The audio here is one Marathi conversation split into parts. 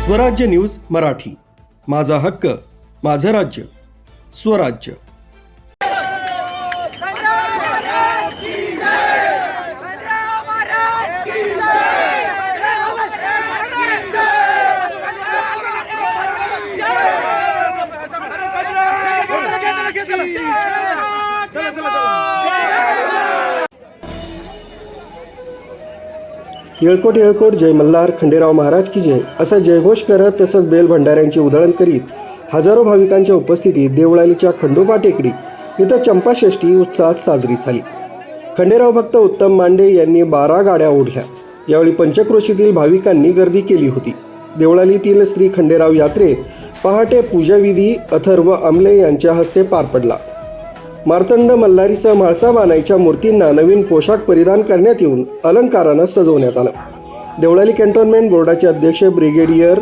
स्वराज्य न्यूज मराठी, माझा हक्क माझं राज्य स्वराज्य। येळकोट येळकोट जय मल्हार, खंडेराव महाराज की जय असा जयघोष करत तसंच बेल भंडाऱ्यांची उधळण करीत हजारो भाविकांच्या उपस्थितीत देवळालीच्या खंडोबा टेकडी इथं चंपाषष्ठी उत्साहात साजरी झाली। खंडेराव भक्त उत्तम मांडे यांनी 12 गाड्या ओढल्या। यावेळी पंचक्रोशीतील भाविकांनी गर्दी केली होती। देवळालीतील श्री खंडेराव यात्रेत पहाटे पूजाविधी अथर्व आमले यांच्या हस्ते पार पडला। मार्तंड मल्हारीसह म्हाळसा बानाईच्या मूर्तींना नवीन पोशाख परिधान करण्यात येऊन अलंकारानं सजवण्यात आलं। देवळाली कॅन्टोन्मेंट बोर्डाचे अध्यक्ष ब्रिगेडियर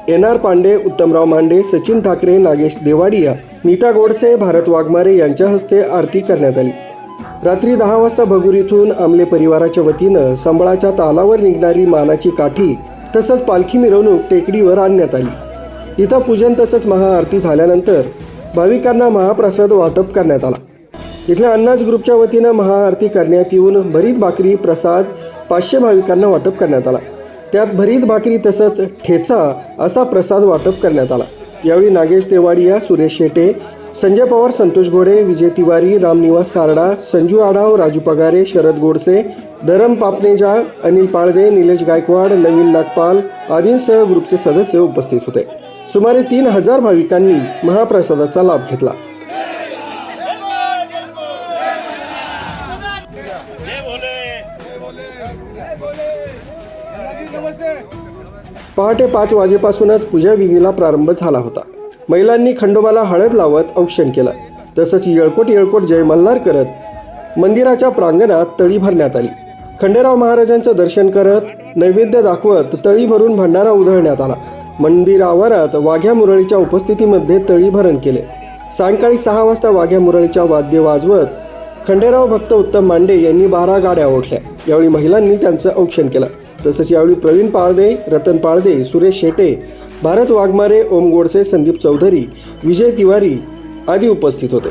NR पांडे, उत्तमराव मांडे, सचिन ठाकरे, नागेश देवाडिया, नीता गोडसे, भारत वाघमारे यांच्या हस्ते आरती करण्यात आली। रात्री 10 वाजता भगूर इथून आमले परिवाराच्या वतीनं संबळाच्या तालावर निघणारी मानाची काठी तसंच पालखी मिरवणूक टेकडीवर आणण्यात आली। इथं पूजन तसंच महाआरती झाल्यानंतर भाविकांना महाप्रसाद वाटप करण्यात आला। इथल्या अन्नाज ग्रुपच्या वतीनं महाआरती करण्यात येऊन भरीत भाकरी प्रसाद 500 भाविकांना वाटप करण्यात आला। त्यात भरीत भाकरी तसंच ठेचा असा प्रसाद वाटप करण्यात आला। यावेळी नागेश देवाडिया, सुरेश शेटे, संजय पवार, संतोष घोडे, विजय तिवारी, रामनिवास सारडा, संजू आढाव, राजू पगारे, शरद गोडसे, धरम पापनेजा, अनिल पाळदे, निलेश गायकवाड, नवीन नागपाल आदींसह ग्रुपचे सदस्य उपस्थित होते। सुमारे 3000 भाविकांनी महाप्रसादाचा लाभ घेतला। पहाटे 5 वाजेपासूनच पूजाविधीला प्रारंभ झाला होता। महिलांनी खंडोबाला हळद लावत औक्षण केलं। तसंच येळकोट येळकोट जय मल्हार करत मंदिराच्या प्रांगणात तळी भरण्यात आली। खंडेराव महाराजांचं दर्शन करत नैवेद्य दाखवत तळी भरून भंडारा उधळण्यात आला। मंदिर आवारात वाघ्या मुरळीच्या उपस्थितीमध्ये तळी भरण केले। सायंकाळी 6 वाजता वाघ्या मुरळीच्या वाद्य वाजवत खंडेराव भक्त उत्तम मांडे यांनी 12 गाड्या ओढल्या। यावेळी महिलांनी त्यांचं औक्षण केलं। तसंच यावेळी प्रवीण पाळदे, रतन पाळदे, सुरेश शेटे, भारत वाघमारे, ओम गोडसे, संदीप चौधरी, विजय तिवारी आदी उपस्थित होते।